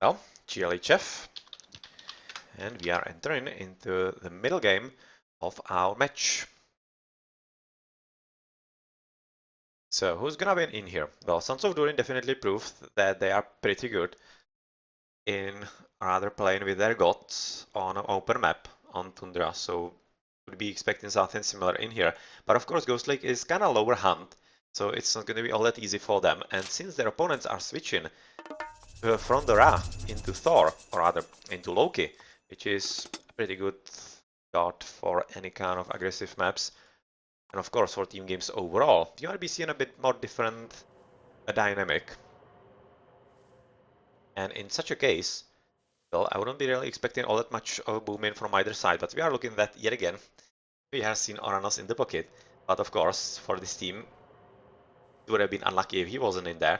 Well, GLHF, and we are entering into the middle game of our match. So who's gonna win in here? Well, SonsOfDurin definitely proved that they are pretty good in rather playing with their gods on an open map on Tundra, so would be expecting something similar in here. But of course, Ghost Lake is kind of lower hand, so it's not going to be all that easy for them. And since their opponents are switching from the Ra into Thor, or rather into Loki, which is a pretty good start for any kind of aggressive maps, and of course for team games overall, you might be seeing a bit more different dynamic. And in such a case, well, I wouldn't be really expecting all that much of a boom in from either side, but we are looking at yet again. We have seen Oranos in the pocket, but of course, for this team, it would have been unlucky if he wasn't in there.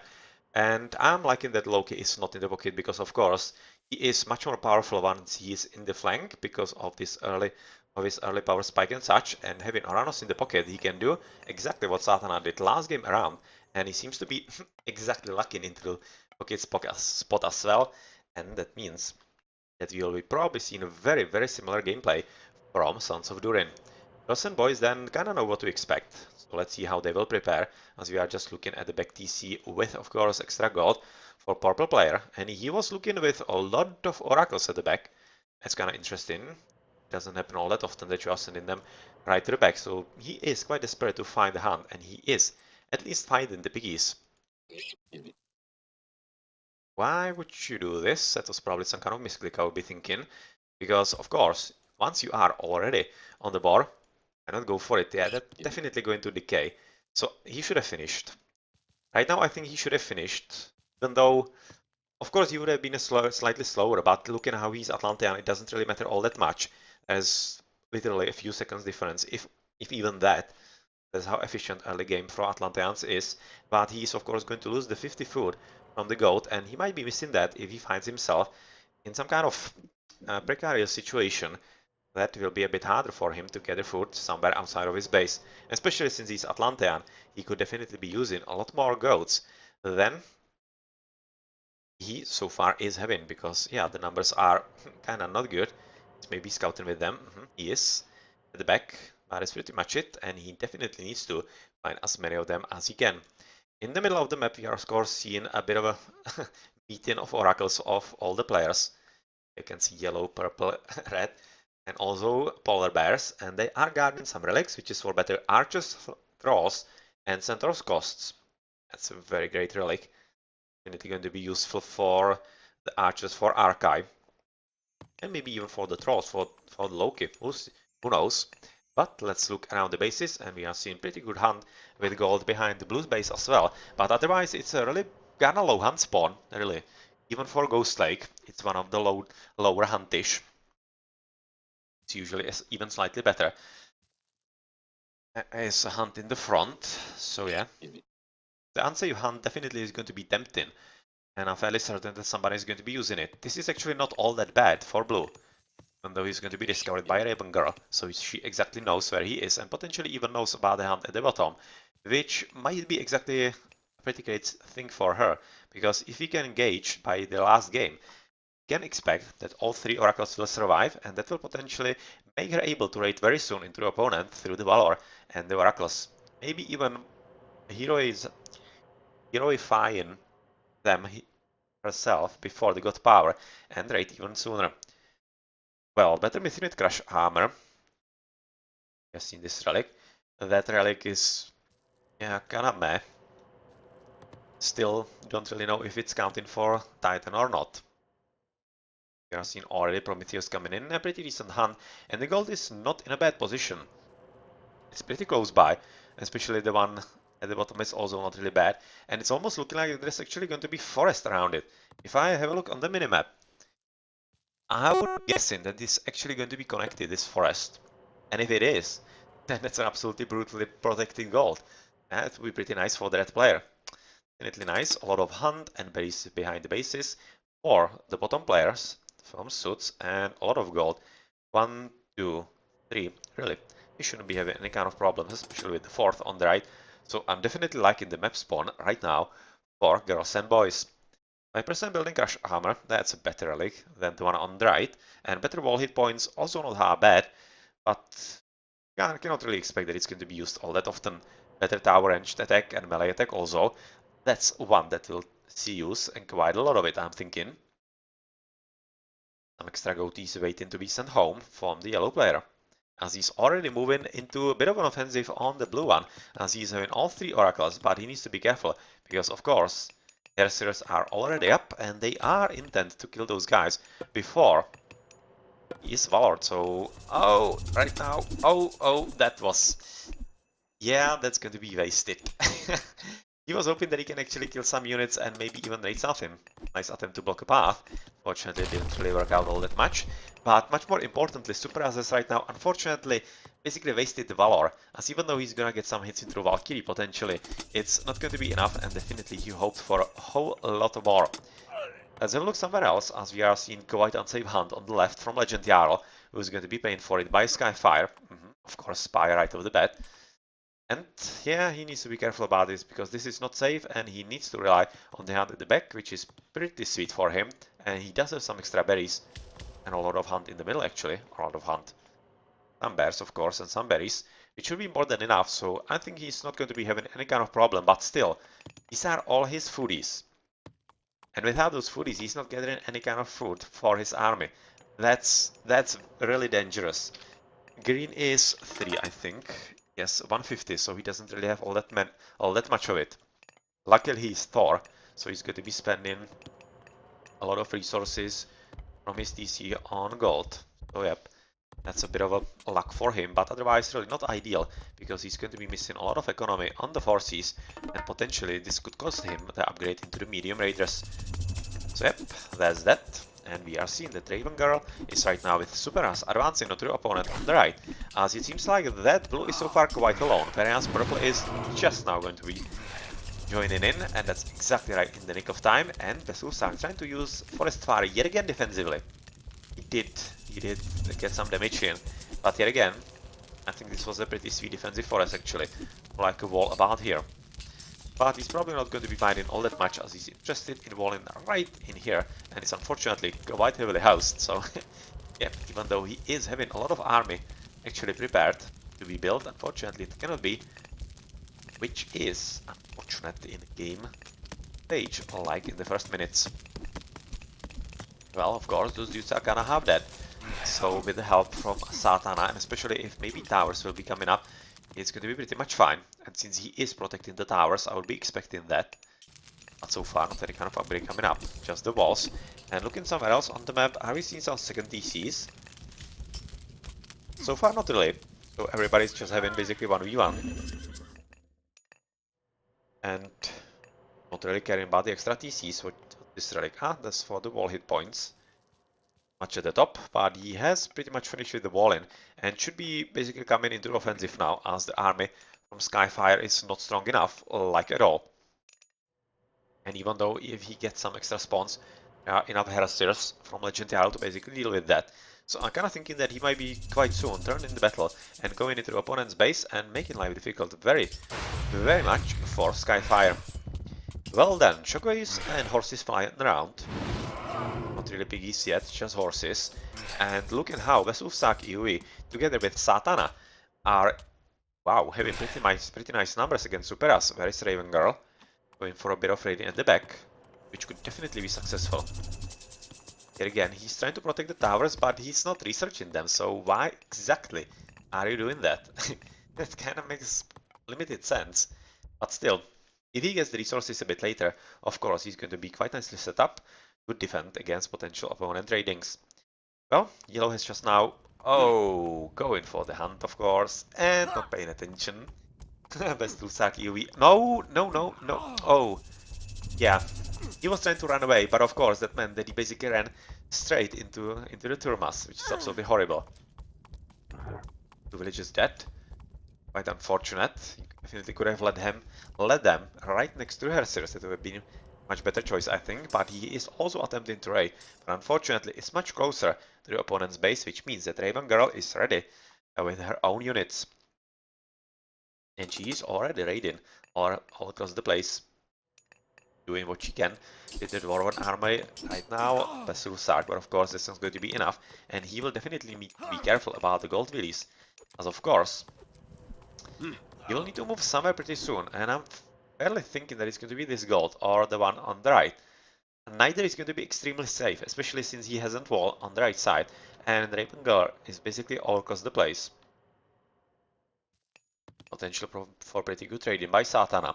And I'm liking that Loki is not in the pocket because, of course, he is much more powerful once he is in the flank because of his early power spike and such. And having Oranos in the pocket, he can do exactly what Satana did last game around, and he seems to be exactly locking into the pocket spot as well. And that means that we will be probably seeing a very, very similar gameplay from SonsOfDurin. Girls&Boys then kinda know what to expect, so let's see how they will prepare, as we are just looking at the back TC with, of course, extra gold for purple player, and he was looking with a lot of oracles at the back. That's kinda interesting. Doesn't happen all that often that you are sending them right to the back, so he is quite desperate to find the hunt, and he is at least finding the piggies. Why would you do this? That was probably some kind of misclick, I would be thinking. Because, of course, once you are already on the board, why not go for it? Yeah, that's definitely going to decay. So he should have finished. Right now, I think he should have finished. Even though, of course, he would have been slightly slower, but looking at how he's Atlantean, it doesn't really matter all that much. There's literally a few seconds difference, if even that. That's how efficient early game for Atlanteans is. But he's, of course, going to lose the 50 food from the goat, and he might be missing that if he finds himself in some kind of precarious situation. That will be a bit harder for him to gather food somewhere outside of his base. Especially since he's Atlantean, he could definitely be using a lot more goats than he so far is having, because yeah, the numbers are kind of not good. He's maybe scouting with them. He is at the back, but that's pretty much it, and he definitely needs to find as many of them as he can. In the middle of the map, we are of course seeing a bit of a meeting of oracles of all the players. You can see yellow, purple, red, and also polar bears, and they are guarding some relics, which is for better archers, thralls, and centaurs costs. That's a very great relic. Definitely going to be useful for the archers for archive, and maybe even for the trolls, for the Loki. Who knows? But let's look around the bases, and we are seeing pretty good hunt with gold behind the blue base as well. But otherwise, it's a really kinda low hunt spawn, really. Even for Ghost Lake, it's one of the lower huntish. It's usually even slightly better as a hunt in the front. So yeah, the unsafe hunt definitely is going to be tempting, and I'm fairly certain that somebody is going to be using it. This is actually not all that bad for blue, even though he's going to be discovered by a Raven Girl, so she exactly knows where he is, and potentially even knows about the hunt at the bottom, which might be exactly a pretty great thing for her, because if we can engage by the last game, we can expect that all three oracles will survive, and that will potentially make her able to raid very soon into the opponent through the Valor and the oracles. Maybe even heroifying them herself before they got power, and raid even sooner. Well, better Mythinite Crush Armor. I've seen this relic. That relic is, yeah, kinda meh. Still, don't really know if it's counting for Titan or not. We are seeing already Prometheus coming in, a pretty decent hunt, and the gold is not in a bad position. It's pretty close by, especially the one at the bottom is also not really bad, and it's almost looking like there's actually going to be forest around it. If I have a look on the minimap, I would be guessing that this is actually going to be connected, this forest. And if it is, then that's an absolutely brutally protected gold. That would be pretty nice for the red player. Definitely nice, a lot of hunt and base behind the bases for the bottom players from SUDs, and a lot of gold. 1, 2, 3, really. You shouldn't be having any kind of problems, especially with the fourth on the right. So I'm definitely liking the map spawn right now for Girls&Boys. 5% building crush armor, that's a better relic than the one on the right, and better wall hit points, also not that bad, but cannot really expect that it's going to be used all that often. Better tower ranged attack and melee attack also, that's one that will see use, and quite a lot of it, I'm thinking. Some extra goatees waiting to be sent home from the yellow player, as he's already moving into a bit of an offensive on the blue one, as he's having all 3 oracles, but he needs to be careful, because of course, Berserkers are already up, and they are intent to kill those guys before he is valored, so... Oh, right now, oh, that was... Yeah, that's going to be wasted. He was hoping that he can actually kill some units and maybe even raid something. Nice attempt to block a path. Fortunately, it didn't really work out all that much. But much more importantly, Super Assess right now, unfortunately, basically wasted the Valor. As even though he's gonna get some hits into Valkyrie potentially, it's not going to be enough, and definitely he hoped for a whole lot more. Let's have a look somewhere else, as we are seeing quite unsafe hunt on the left from Legend Jarl, who's going to be paying for it by Skyfire. Of course, Spy right off the bat. And yeah, he needs to be careful about this, because this is not safe, and he needs to rely on the hunt at the back, which is pretty sweet for him. And he does have some extra berries, and a lot of hunt in the middle actually, a lot of hunt. Some bears of course, and some berries, which should be more than enough, so I think he's not going to be having any kind of problem, but still, these are all his foodies. And without those foodies, he's not getting any kind of food for his army. That's really dangerous. Green is 3, I think. Yes, 150, so he doesn't really have all that much of it. Luckily he's Thor, so he's going to be spending a lot of resources from his TC on gold. So yep, that's a bit of a luck for him, but otherwise really not ideal, because he's going to be missing a lot of economy on the forces, and potentially this could cost him the upgrade into the medium raiders. So yep, that's that. And we are seeing that Raven Girl is right now with Super As advancing onto the opponent on the right, as it seems like that blue is so far quite alone, whereas purple is just now going to be joining in, and that's exactly right in the nick of time. And Besusa trying to use Forest Fire yet again defensively. He did get some damage in, but yet again, I think this was a pretty sweet defensive forest actually, like a wall about here. But he's probably not going to be fighting all that much, as he's interested in walling right in here, and it's unfortunately quite heavily housed, so yeah, even though he is having a lot of army actually prepared to be built, unfortunately it cannot be, which is unfortunate in game stage, like in the first minutes. Well, of course, those dudes are gonna have that, so with the help from Satana, and especially if maybe towers will be coming up, it's going to be pretty much fine. And since he is protecting the towers, I would be expecting that. But so far, not any kind of upgrade coming up, just the walls. And looking somewhere else on the map, are we seeing some second TCs? So far, not really. So everybody's just having basically 1v1. And not really caring about the extra TCs. What this relic? Ah, that's for the wall hit points. Much at the top, but he has pretty much finished with the wall in, and should be basically coming into offensive now, as the army from Skyfire is not strong enough, like at all. And even though if he gets some extra spawns, there are enough Herasters from Legendary to basically deal with that. So I'm kind of thinking that he might be quite soon turned in the battle and going into the opponent's base and making life difficult very much for Skyfire. Well then, shockwaves and horses flying around. Not really piggies yet, just horses. And look at how Vesuvsak EOE together with Satana are, wow, having pretty nice numbers against Superas. Where is Raven Girl? Going for a bit of raiding at the back, which could definitely be successful. Here again, he's trying to protect the towers, but he's not researching them, so why exactly are you doing that? That kind of makes limited sense. But still, if he gets the resources a bit later, of course he's going to be quite nicely set up to defend against potential opponent raidings. Well, yellow has just now, going for the hunt, of course, and not paying attention. Best to sack EOE. No. Oh, yeah. He was trying to run away, but of course that meant that he basically ran straight into the Turmas, which is absolutely horrible. The village is dead. Quite unfortunate. You definitely could have led them right next to her. Seriously, it would have been a much better choice, I think. But he is also attempting to raid. But unfortunately, it's much closer to the opponent's base, which means that Raven Girl is ready with her own units. And she is already raiding all across the place. doing what she can with the Dwarven army right now, best through Sark, but of course this is not going to be enough, and he will definitely need to be careful about the gold release, as of course he will need to move somewhere pretty soon, and I'm fairly thinking that it's going to be this gold or the one on the right. Neither is going to be extremely safe, especially since he hasn't wall on the right side, and Raven Girl is basically all across the place. Potential for pretty good trading by Satana.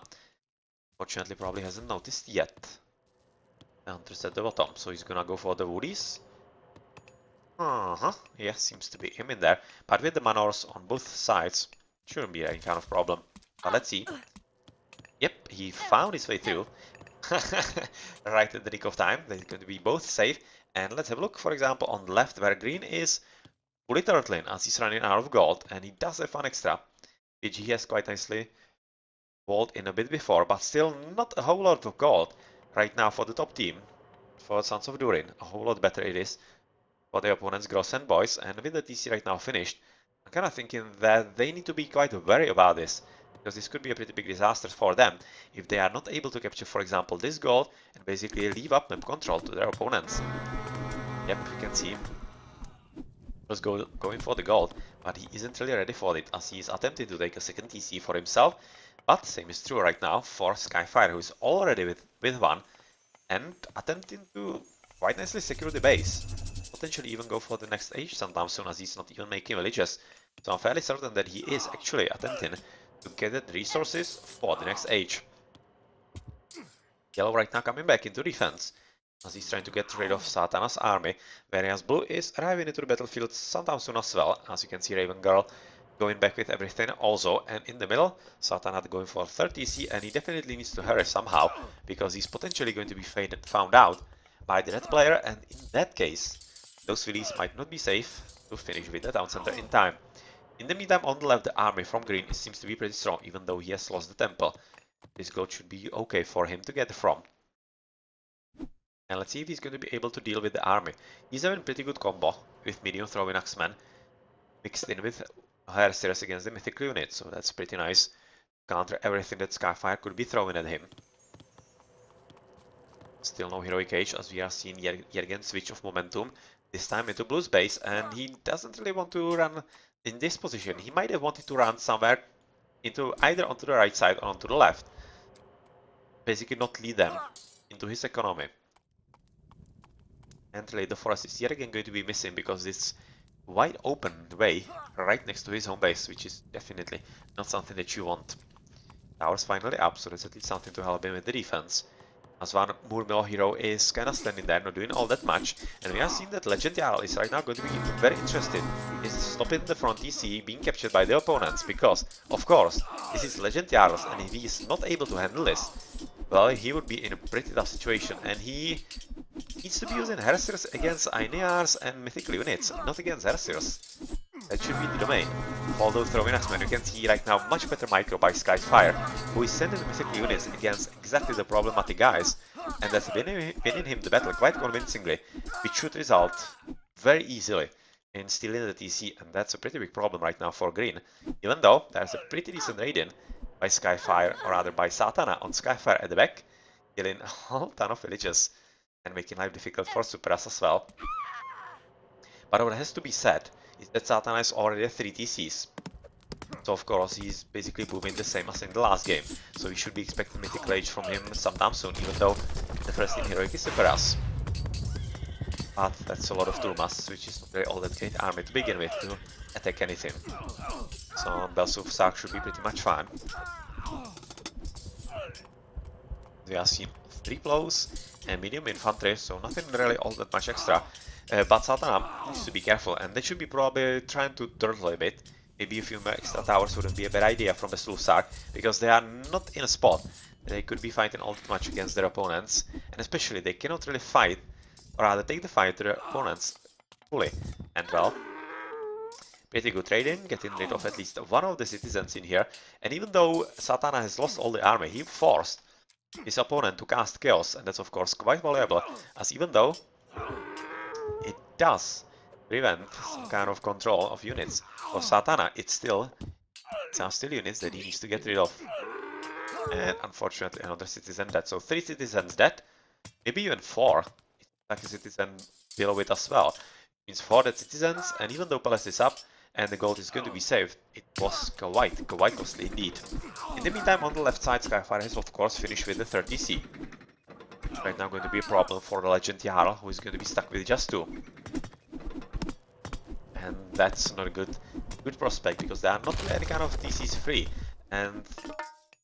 Fortunately, probably hasn't noticed yet. The Hunter's at the bottom, so he's gonna go for the woodies. Yeah, seems to be him in there. But with the manors on both sides, shouldn't be any kind of problem. But let's see. Yep, he found his way through. Right at the nick of time. They're going to be both safe. And let's have a look, for example, on the left where green is fully turtling as he's running out of gold. And he does have one extra, which he has quite nicely walled in a bit before, but still not a whole lot of gold right now for the top team. For SonsOfDurin, a whole lot better it is for the opponents, Girls&Boys. And with the TC right now finished, I'm kind of thinking that they need to be quite wary about this, because this could be a pretty big disaster for them if they are not able to capture, for example, this gold and basically leave up map control to their opponents. Yep, you can see was going for the gold, but he isn't really ready for it as he is attempting to take a second TC for himself. But same is true right now for Skyfire, who is already with one and attempting to quite nicely secure the base. Potentially even go for the next age sometime soon, as he's not even making villages. So I'm fairly certain that he is actually attempting to get the resources for the next age. Yellow right now coming back into defense, as he's trying to get rid of Satana's army, whereas Blue is arriving into the battlefield sometime soon as well. As you can see, Raven Girl going back with everything also, and in the middle, Satana going for 30C, and he definitely needs to hurry somehow, because he's potentially going to be found out by the red player, and in that case, those fillies might not be safe to finish with the town center in time. In the meantime, on the left, the army from green seems to be pretty strong, even though he has lost the temple. This gold should be okay for him to get from. And let's see if he's going to be able to deal with the army. He's having a pretty good combo with medium throwing axemen mixed in with Hersters against the mythical unit, so that's pretty nice. Counter everything that Skyfire could be throwing at him. Still no heroic age, as we are seeing yet again switch of momentum, this time into Blue's base, and he doesn't really want to run in this position. He might have wanted to run somewhere into either onto the right side or onto the left. Basically not lead them into his economy. And really the forest is yet again going to be missing because it's wide open way right next to his home base, which is definitely not something that you want. Tower's finally up, so that's at least something to help him with the defense. As one Murmillo hero is kind of standing there, not doing all that much, and we are seeing that Legend Jarl is right now going to be very interested in stopping the front TC being captured by the opponents, because, of course, this is Legend Jarl, and if he is not able to handle this, well, he would be in a pretty tough situation, and he needs to be using Hersters against Aenears and mythical units, not against Hersters. That should be the domain. Although throwing Axemen, you can see right now much better micro by Skyfire, who is sending mythical units against exactly the problematic guys, and that's winning him the battle quite convincingly, which should result very easily in stealing the TC, and that's a pretty big problem right now for green, even though there's a pretty decent raid-in by Skyfire, or rather by Satana on Skyfire at the back, killing a whole ton of villages and making life difficult for Superas as well. But what has to be said is that Satana is already at 3 TCs. So of course he's basically moving the same as in the last game. So we should be expecting Mythical Age from him sometime soon, even though the first in Heroic is Superas. But that's a lot of Turmas, which is not really all that great army to begin with to attack anything. So Belsuf Sark should be pretty much fine. We are seeing 3 blows and medium infantry, so nothing really all that much extra. But Satana needs to be careful, and they should be probably trying to turtle a bit. Maybe a few extra towers wouldn't be a bad idea from the Sleuth Sark, because they are not in a spot. They could be fighting all that much against their opponents, and especially they cannot really fight, or rather take the fight to their opponents fully. And well, pretty good trading, getting rid of at least one of the citizens in here. And even though Satana has lost all the army, he forced his opponent to cast Chaos, and that's of course quite valuable, as even though it does prevent some kind of control of units for Satana, it's still units that he needs to get rid of. And unfortunately another citizen dead. So 3 citizens dead, maybe even 4. Like a citizen below it as well. Means 4 dead citizens, and even though palace is up and the gold is going to be saved, it was quite costly indeed. In the meantime, on the left side, Skyfire has of course finished with the 30C. Right now going to be a problem for the Legend Jarl, who is going to be stuck with just 2. And that's not a good prospect, because there are not really any kind of TCs free. And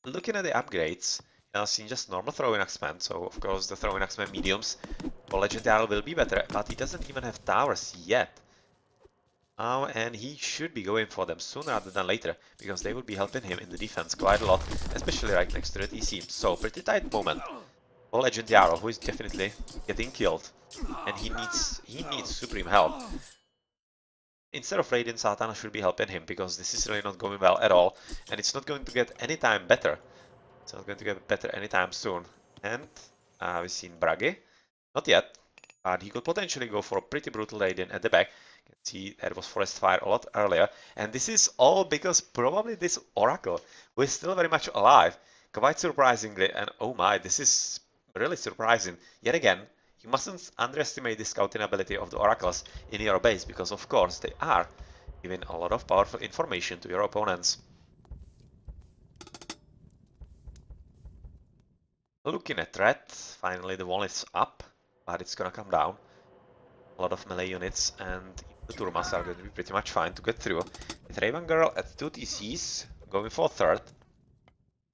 looking at the upgrades, I've seen just normal throwing axemen, so of course the throwing axemen mediums for Legend Jarl will be better, but he doesn't even have towers yet. And he should be going for them sooner rather than later, because they will be helping him in the defense quite a lot, especially right next to the TC. So pretty tight moment for Legend Jarl, who is definitely getting killed, and he needs supreme help. Instead of Radiant, Satana should be helping him, because this is really not going well at all, and it's not going to get any time better. It's not going to get better anytime soon. And we've seen Brage, not yet, but he could potentially go for a pretty brutal Radiant at the back. You can see there was Forest Fire a lot earlier, and this is all because probably this Oracle, who is still very much alive, quite surprisingly, and oh my, this is really surprising. Yet again, you mustn't underestimate the scouting ability of the Oracles in your base, because of course they are giving a lot of powerful information to your opponents. Looking at threat, finally the wall is up, but it's gonna come down. A lot of melee units, and the Turmas are going to be pretty much fine to get through. With Raven Girl at 2 TCs, going for 3rd.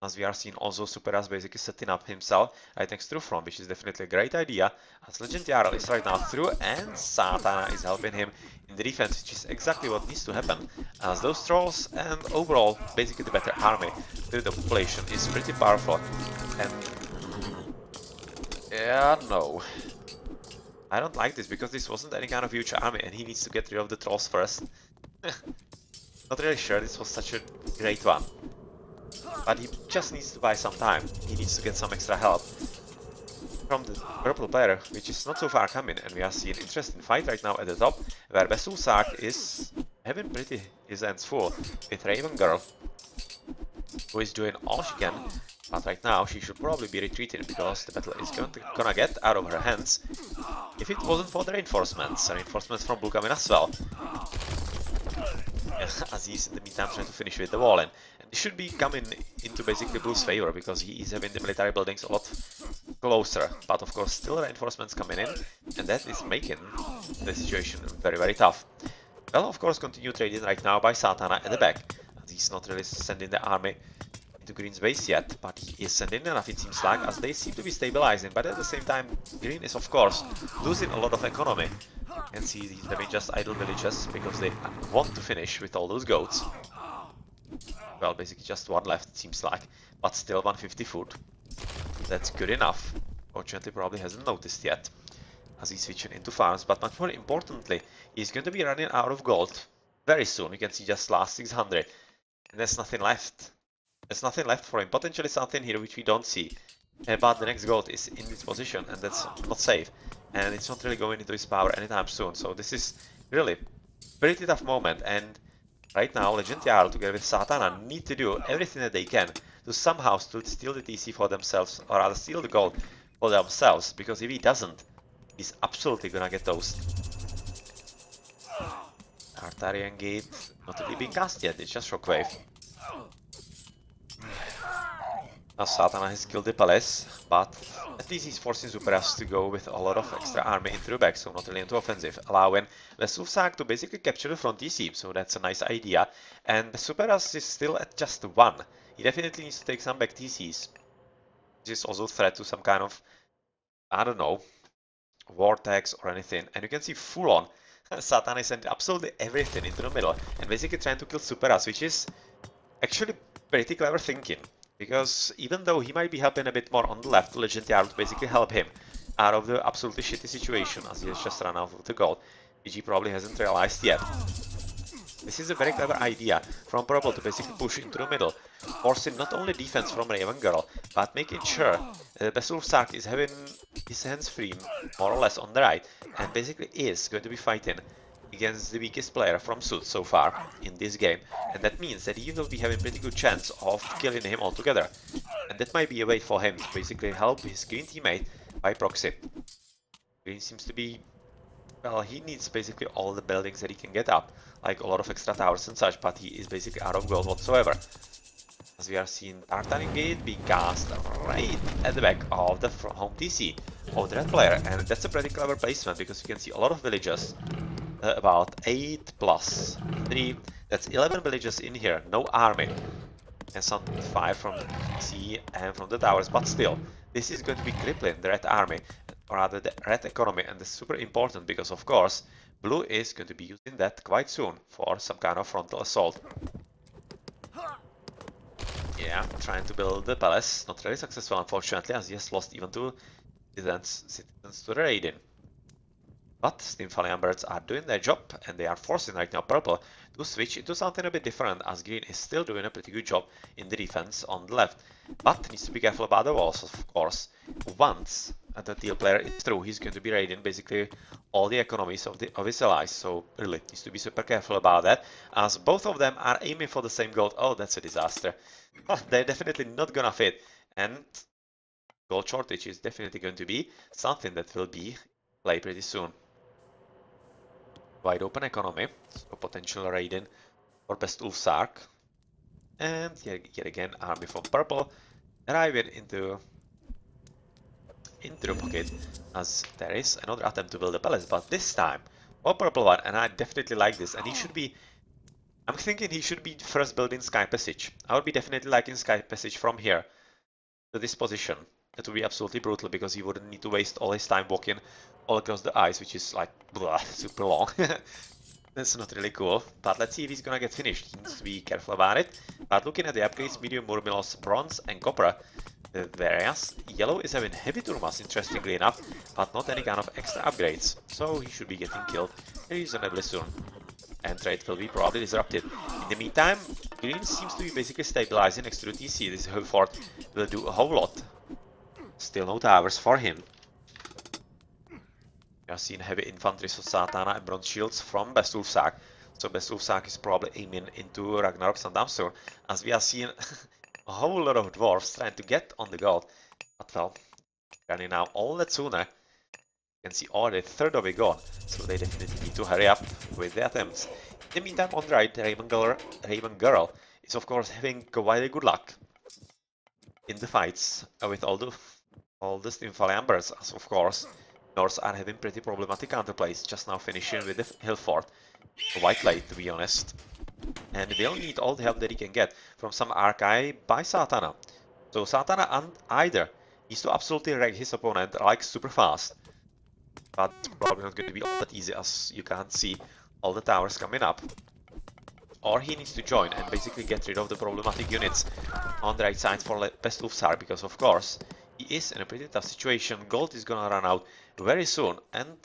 As we are seeing, also Superas basically setting up himself right next to the front, which is definitely a great idea, as Legend Jarl is right now through, and Satana is helping him in the defense, which is exactly what needs to happen, as those trolls and overall basically the better army with the population is pretty powerful. And yeah, no, I don't like this, because this wasn't any kind of huge army and he needs to get rid of the trolls first. Not really sure this was such a great one. But he just needs to buy some time. He needs to get some extra help from the purple player, which is not so far coming, and we are seeing an interesting fight right now at the top, where Besulsak is having pretty his hands full with Raven Girl, who is doing all she can, but right now she should probably be retreating, because the battle is gonna get out of her hands if it wasn't for the reinforcements from Blue coming as well. As he's in the meantime trying to finish with the wall, and this should be coming into basically Blue's favor, because he is having the military buildings a lot closer, but of course still reinforcements coming in, and that is making the situation very tough. Well, of course, continue trading right now by Satana at the back, as he's not really sending the army into Green's base yet, but he is sending enough, it seems like, as they seem to be stabilizing, but at the same time Green is of course losing a lot of economy. And see, he's having just idle villages, because they want to finish with all those goats. Well, basically just 1 left, it seems like, but still 150 food. That's good enough. Fortunately, probably hasn't noticed yet, as he's switching into farms, but much more importantly, he's going to be running out of gold very soon. You can see just last 600, and there's nothing left. There's nothing left for him. Potentially something here which we don't see, but the next gold is in this position, and that's not safe. And it's not really going into his power anytime soon, so this is really pretty tough moment, and right now Legend Jarl together with Satana need to do everything that they can to somehow steal the TC for themselves, or rather steal the gold for themselves, because if he doesn't, he's absolutely gonna get toast. Artarian Gate not really being cast yet, it's just Shockwave. Now Satana has killed the palace, but at least he's forcing Superas to go with a lot of extra army into the back, so not really into offensive, allowing Vesulsak to basically capture the front TC, so that's a nice idea. And Superas is still at just 1. He definitely needs to take some back TCs. This is also a threat to some kind of, I don't know, vortex or anything. And you can see full on Satana is sending absolutely everything into the middle and basically trying to kill Superas, which is actually pretty clever thinking. Because even though he might be helping a bit more on the left to Legend Jarl to basically help him out of the absolutely shitty situation, as he has just run out of the gold, which he probably hasn't realized yet. This is a very clever idea from Purple to basically push into the middle, forcing not only defense from Raven Girl, but making sure that Besulsak is having his hands free more or less on the right, and basically is going to be fighting against the weakest player from SUD so far in this game, and that means that he will be having pretty good chance of killing him altogether. And that might be a way for him to basically help his green teammate by proxy. Green seems to be, well, he needs basically all the buildings that he can get up, like a lot of extra towers and such, but he is basically out of gold whatsoever. As we are seeing Tartarin Gate being cast right at the back of the home TC of the red player, and that's a pretty clever placement because you can see a lot of villages, about 8 plus 3, that's 11 villages in here, no army, and some 5 from the TC and from the towers, but still, this is going to be crippling the red army, or rather the red economy, and that's super important because of course blue is going to be using that quite soon for some kind of frontal assault. Yeah, trying to build the palace, not really successful unfortunately, as he has lost even 2 citizens to the raiding. But Steam Fallion Birds are doing their job, and they are forcing right now purple to switch into something a bit different, as green is still doing a pretty good job in the defense on the left. But needs to be careful about the walls, of course. Once the teal player is through, he's going to be raiding basically all the economies of his allies, so really needs to be super careful about that, as both of them are aiming for the same gold. Oh, that's a disaster. They're definitely not gonna fit, and gold shortage is definitely going to be something that will be played pretty soon. Wide open economy, so potential raiding for best Ulfsark, and yet again army from purple arriving into the pocket, as there is another attempt to build a palace, but this time for purple one, and I definitely like this, and he should be, I'm thinking he should be first building Sky Passage. I would be definitely liking Sky Passage from here to this position. That would be absolutely brutal because he wouldn't need to waste all his time walking all across the ice, which is like blah, super long. That's not really cool, but let's see if he's gonna get finished. He needs to be careful about it. But looking at the upgrades, medium Murmilos, bronze and copper, whereas yellow is having heavy turmas, interestingly enough, but not any kind of extra upgrades, so he should be getting killed reasonably soon. And trade will be probably disrupted. In the meantime, green seems to be basically stabilizing next to the TC. This hill fort will do a whole lot. Still no towers for him. We are seeing heavy infantry, so Satana and bronze shields from Best Ulfsark. So Best Ulfsark is probably aiming into Ragnarok sometime soon, as we are seeing a whole lot of dwarves trying to get on the gold. But well, running now all that sooner. You can see already a third of it gone, so they definitely need to hurry up with the attempts. In the meantime, on the right, Raven Girl is of course having quite good luck in the fights with all the Steam Fallion Birds, as of course Norse are having pretty problematic counterplays, just now finishing with the hill fort. Quite late, to be honest. And they'll need all the help that he can get from some Archive by Satana. So Satana either needs to absolutely wreck his opponent like super fast, but it's probably not going to be all that easy, as you can't see all the towers coming up. Or he needs to join and basically get rid of the problematic units on the right side for Best Ulfsark, because of course he is in a pretty tough situation. Gold is gonna run out very soon, and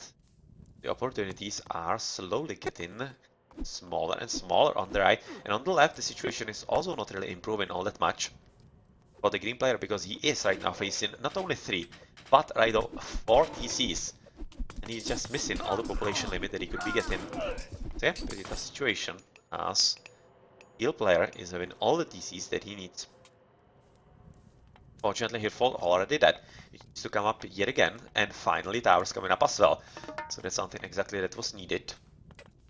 the opportunities are slowly getting smaller and smaller on the right. And on the left, the situation is also not really improving all that much for the green player, because he is right now facing not only 3, but right now 4 TCs. And he's just missing all the population limit that he could be getting. So yeah, pretty tough situation, as Heal player is having all the TCs that he needs. Fortunately, Hirfall already dead. He needs to come up yet again, and finally towers coming up as well. So that's something exactly that was needed.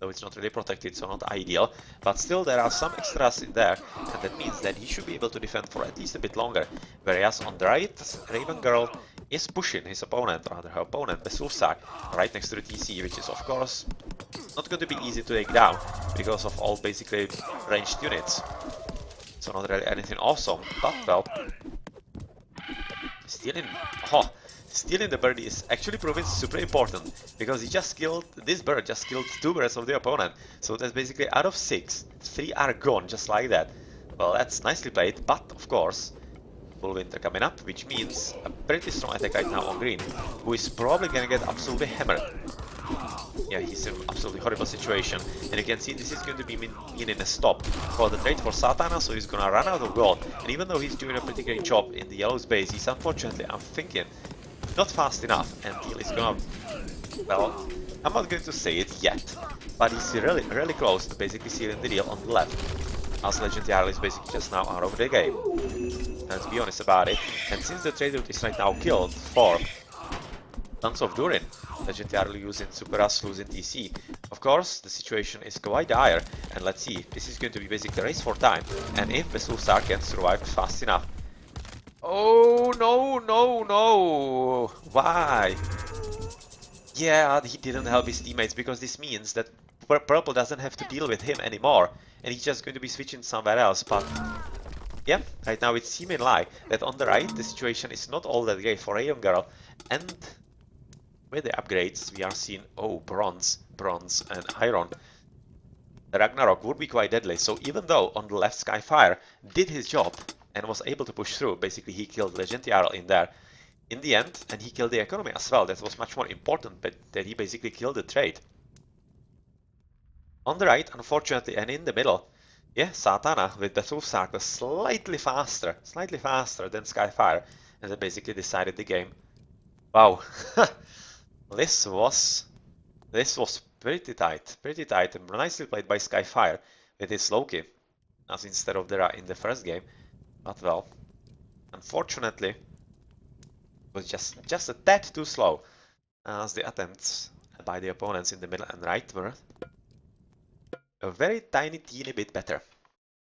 Though it's not really protected, so not ideal. But still, there are some extras in there, and that means that he should be able to defend for at least a bit longer. Whereas on the right, Raven Girl is pushing his opponent, or rather her opponent, the Sulsak, right next to the TC, which is of course not going to be easy to take down because of all basically ranged units. So not really anything awesome, but well, stealing the bird is actually proving super important, because he just killed, this bird just killed 2 birds of the opponent. So that's basically out of 6, 3 are gone just like that. Well, that's nicely played, but of course, full winter coming up, which means a pretty strong attack right now on green, who is probably gonna get absolutely hammered. Yeah, he's in an absolutely horrible situation, and you can see this is going to be meaning a stop for the trade for Satana, so he's gonna run out of gold. And even though he's doing a pretty great job in the yellow's base, he's unfortunately, I'm thinking, not fast enough, and he's gonna, well, I'm not going to say it yet, but he's really close to basically sealing the deal on the left, as Legend Jarl is basically just now out of the game. Let's be honest about it. And since the trade route is right now killed for SonsOfDurin, Legend Jarl using Super As losing TC, of course the situation is quite dire, and let's see, this is going to be basically a race for time, and if Vesulsar can survive fast enough. Oh no, no, no! Why? Yeah, he didn't help his teammates because this means that Purple doesn't have to deal with him anymore, and he's just going to be switching somewhere else, but yeah, right now it's seeming like that on the right the situation is not all that great for a young girl, and with the upgrades we are seeing, oh, bronze, and iron. The Ragnarok would be quite deadly, so even though on the left Skyfire did his job and was able to push through, basically he killed Legend Jarl in there in the end, and he killed the economy as well. That was much more important, but that he basically killed the trade. On the right, unfortunately, and in the middle, yeah, Satana with Battle Circle slightly faster than Skyfire, and they basically decided the game. Wow, this was pretty tight, and nicely played by Skyfire with his Loki, as instead of the in the first game. But well, unfortunately, it was just a tad too slow, as the attempts by the opponents in the middle and right were a very teeny bit better.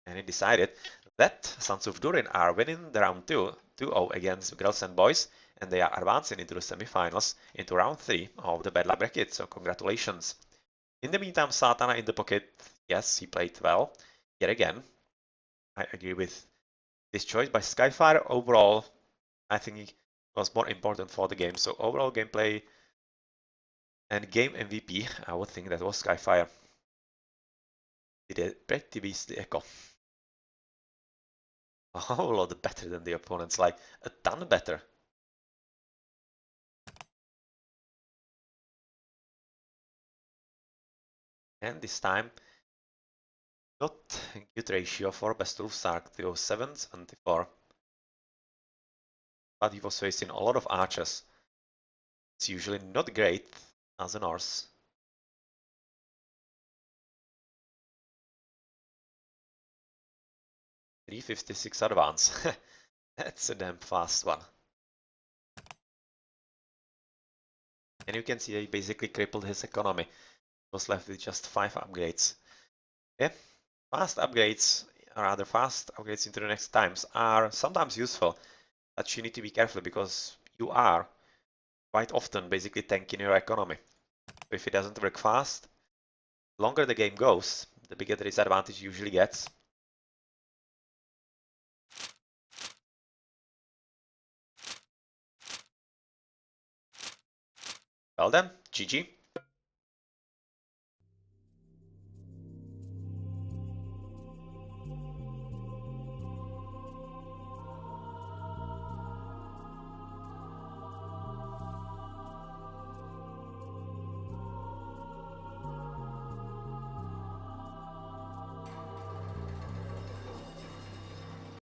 And he decided that SonsOfDurin are winning the round 2-0 against Girls&Boys, and they are advancing into the semi-finals, into round 3 of the Bad Luck bracket, so congratulations. In the meantime, Satana in the pocket, yes, he played well. Yet again, I agree with this choice by Skyfire. Overall, I think he was more important for the game, so overall gameplay and game MVP, I would think that was Skyfire. Did a pretty beastly echo. A whole lot better than the opponents, like a ton better. And this time, not good ratio for Bestulfsark to 7s and 4. But he was facing a lot of archers. It's usually not great as a Norse. 356 advance. That's a damn fast one. And you can see he basically crippled his economy. Was left with just 5 upgrades. Yeah, fast upgrades, or rather fast upgrades into the next times are sometimes useful, but you need to be careful because you are quite often basically tanking your economy. If it doesn't work fast, the longer the game goes, the bigger the disadvantage usually gets. Well then, GG.